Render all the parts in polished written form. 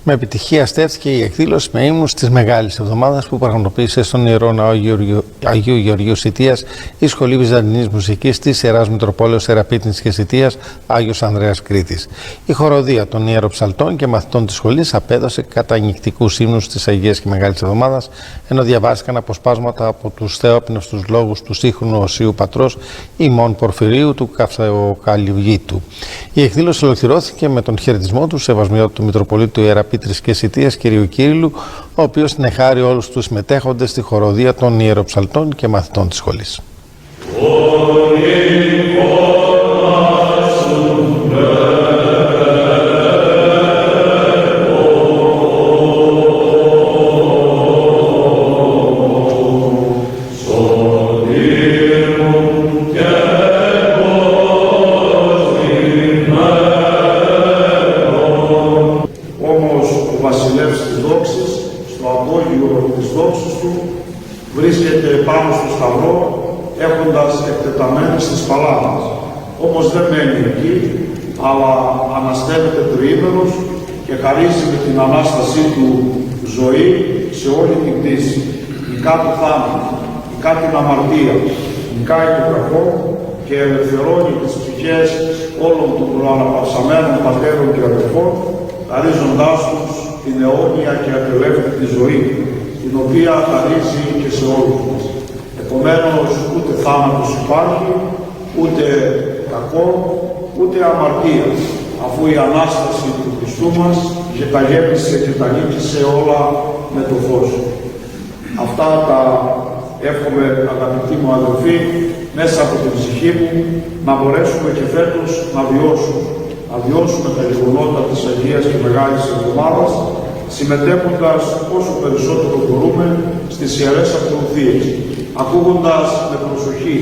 Με επιτυχία στέφθηκε η εκδήλωση με ύμνους της Μεγάλης Εβδομάδας που πραγματοποίησε στον Ιερό Ναό Αγίου Γεωργίου Σιτίας η Σχολή Βυζαντινής Μουσικής της Ιεράς Μητροπόλεως Θεραπίτνης και Σιτίας Άγιος Ανδρέας Κρήτης. Η χοροδία των ιεροψαλτών και μαθητών της σχολής απέδωσε κατανυκτικούς ύμνους της Αγίας και Μεγάλης Εβδομάδας, ενώ διαβάστηκαν αποσπάσματα από τους θεόπνευστους λόγους του σύγχρονου Οσίου Πατρός ημών Πορφυρίου του Καυσοκαλυβγήτου. Η εκδήλωση ολοκληρώθηκε με τον χαιρετισμό του Σεβασμιότατου Μητροπολίτου Ιεραπήτρης και Σιτίας κ. Κύριλου, ο οποίος συνεχάρει όλους τους συμμετέχοντες στη χοροδία των ιεροψαλτών και μαθητών της σχολής. Βρίσκεται πάνω στο σταυρό έχοντας εκτεταμένες τις παλάτες. Όμως δεν μένει εκεί, αλλά αναστέλλεται τριήμερος και χαρίζει με την Ανάστασή του ζωή σε όλη την κτήση. Νικά του θάνατο, νικά την αμαρτία, νικάει το κακό και ελευθερώνει τις ψυχές όλων των προαναπαυσαμένων πατέρων και αδελφών, χαρίζοντάς τους την αιώνια και ατελεύτητη ζωή, την οποία χαρίζει και σε όλους μας. Επομένως, ούτε θάνατος υπάρχει, ούτε κακό, ούτε αμαρτία, αφού η Ανάσταση του Χριστού μας τα γέμισε και τα νίκησε όλα με το φως. Αυτά τα εύχομαι, αγαπητοί μου αδελφοί, μέσα από την ψυχή μου, να μπορέσουμε και φέτος να βιώσουμε τα γεγονότα της Αγίας και Μεγάλης Εβδομάδας, συμμετέχοντας όσο περισσότερο μπορούμε στις Ιερές Ακολουθίες, ακούγοντας με προσοχή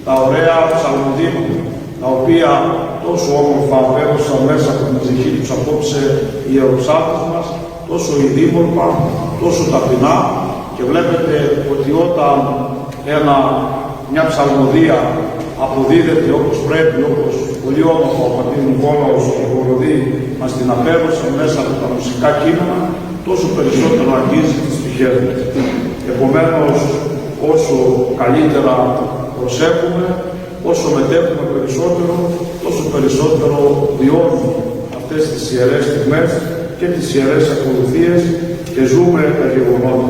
τα ωραία ψαλμοδίματα, τα οποία τόσο όμορφα απέδωσαν μέσα από την ψυχή τους απόψε οι ιεροψάλτες μας, τόσο ειδήμορφα, τόσο ταπεινά, και βλέπετε ότι όταν μια ψαλμοδία αποδίδεται όπως πρέπει, όπως πολύ όμορφα ο πατήρ Νικόλαος και ο Χοροδοί μας την απέδωσαν μέσα από τα μουσικά κείμενα, τόσο περισσότερο αγγίζει τις ψυχές μας. Επομένως, όσο καλύτερα προσέχουμε, όσο μετέχουμε περισσότερο, τόσο περισσότερο βιώνουμε αυτές τις ιερές στιγμές και τις ιερές ακολουθίες και ζούμε τα γεγονότα.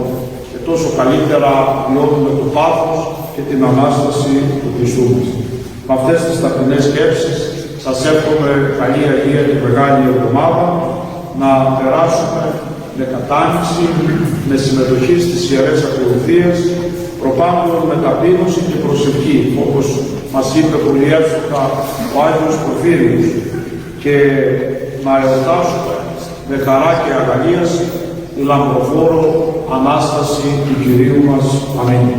Και τόσο καλύτερα βιώνουμε το πάθος και την Ανάσταση του Χριστού μας. Με αυτές τις ταπεινές σκέψεις σας εύχομαι καλή Αγία και Μεγάλη Εβδομάδα, να περάσουμε με κατάνοιξη, με συμμετοχή στις Ιερές Ακολουθίες, προπάντων με ταπείνωση και προσευχή, όπως μας είπε πολύ εύστοχα ο Άγιος Πορφύριος, και να εορτάσουμε με χαρά και αγαλίαση τη λαμπροφόρο Ανάσταση του Κυρίου μας. Αμήν.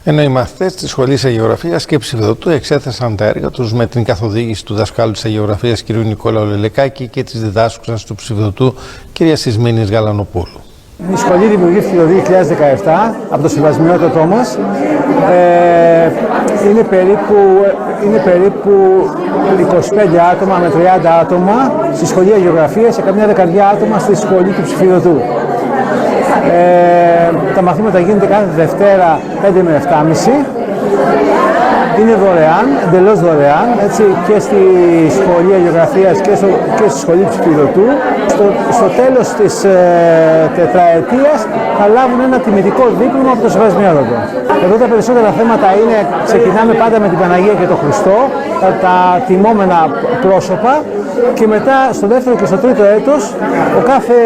Ενώ οι μαθητές της Σχολής Αγιογραφίας και Ψηφιδωτού εξέθεσαν τα έργα τους με την καθοδήγηση του δασκάλου της Αγιογραφίας κ. Νικόλαου Λελεκάκη και της διδάσκουσας του Ψηφιδωτού κ. Σισμήνης Γαλανοπούλου. Η σχολή δημιουργήθηκε το 2017 από το Σεβασμιότατό μας. Είναι περίπου 25 άτομα με 30 άτομα στη Σχολή Αγιογραφίας και καμιά δεκαριά άτομα στη Σχολή του Ψηφιδωτού. Τα μαθήματα γίνονται κάθε Δευτέρα 5 με 7.30. Είναι δωρεάν, εντελώς δωρεάν, έτσι, και στη Σχολή Αγιογραφίας και στη Σχολή του Ψηφιδωτού. Στο τέλος της τετραετίας θα λάβουν ένα τιμητικό δίπλωμα από το Σεβασμιότατο. Εδώ τα περισσότερα θέματα ξεκινάμε πάντα με την Παναγία και τον Χριστό, τα τιμόμενα πρόσωπα, και μετά στο δεύτερο και στο τρίτο έτος ο κάθε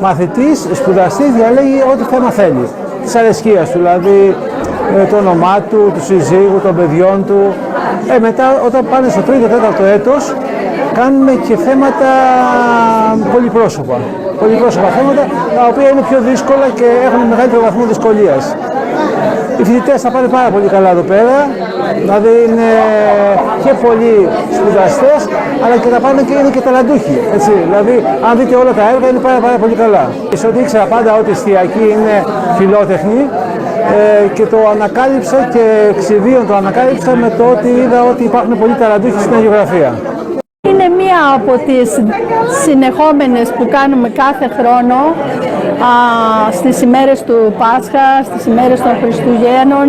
μαθητής, σπουδαστής, διαλέγει ό,τι θέμα θέλει, της αρεσκίας του, δηλαδή το όνομά του, του συζύγου, των παιδιών του. Μετά, όταν πάνε στο τρίτο, τέταρτο έτος, κάνουμε και θέματα πολυπρόσωπα. Πολυπρόσωπα θέματα, τα οποία είναι πιο δύσκολα και έχουν μεγαλύτερο βαθμό δυσκολίας. Οι φοιτητές θα πάνε πάρα πολύ καλά εδώ πέρα, δηλαδή είναι και πολλοί σπουδαστές, αλλά και είναι και ταλαντούχοι. Έτσι. Δηλαδή, αν δείτε όλα τα έργα, είναι πάρα πολύ καλά. Ότι ήξερα πάντα ότι η εστιακή είναι φιλότεχνη, και το ανακάλυψα και εξιδίων το ανακάλυψα με το ότι είδα ότι υπάρχουν πολλοί ταλαντούχοι στην αγιογραφία. Είναι μία από τις συνεχόμενες που κάνουμε κάθε χρόνο στις ημέρες του Πάσχα, στις ημέρες των Χριστουγέννων,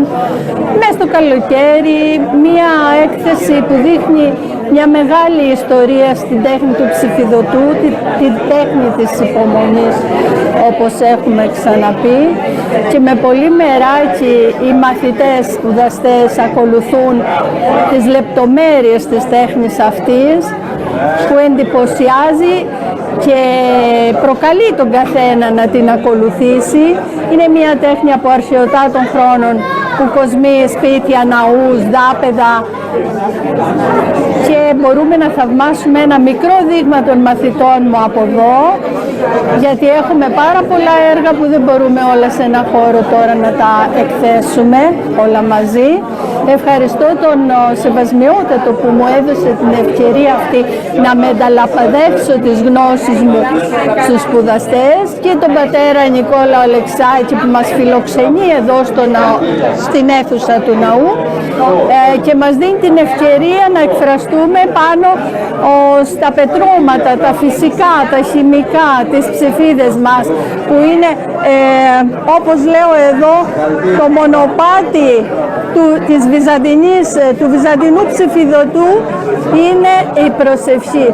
μέσα στο καλοκαίρι, μία έκθεση που δείχνει μια μεγάλη ιστορία στην τέχνη του ψηφιδωτού, την τέχνη της υπομονής, όπως έχουμε ξαναπεί, και με πολύ μεράκι οι μαθητές σπουδαστές ακολουθούν τις λεπτομέρειες της τέχνης αυτής, που εντυπωσιάζει και προκαλεί τον καθένα να την ακολουθήσει. Είναι μια τέχνη από αρχαιοτά των χρόνων που κοσμεί σπίτια, ναούς, δάπεδα, και μπορούμε να θαυμάσουμε ένα μικρό δείγμα των μαθητών μου από εδώ, γιατί έχουμε πάρα πολλά έργα που δεν μπορούμε όλα σε ένα χώρο τώρα να τα εκθέσουμε όλα μαζί. Ευχαριστώ τον Σεβασμιότατο που μου έδωσε την ευκαιρία αυτή να μεταλαπαδεύσω τις γνώσεις μου στους σπουδαστές, και τον πατέρα Νικόλα Ολεξάκη που μας φιλοξενεί εδώ στην αίθουσα του ναού και μας δίνει την ευκαιρία να εκφραστούμε πάνω στα πετρώματα, τα φυσικά, τα χημικά, τις ψηφίδες μας, που είναι, όπως λέω εδώ, το μονοπάτι του βυζαντινού ψηφιδωτού είναι η προσευχή.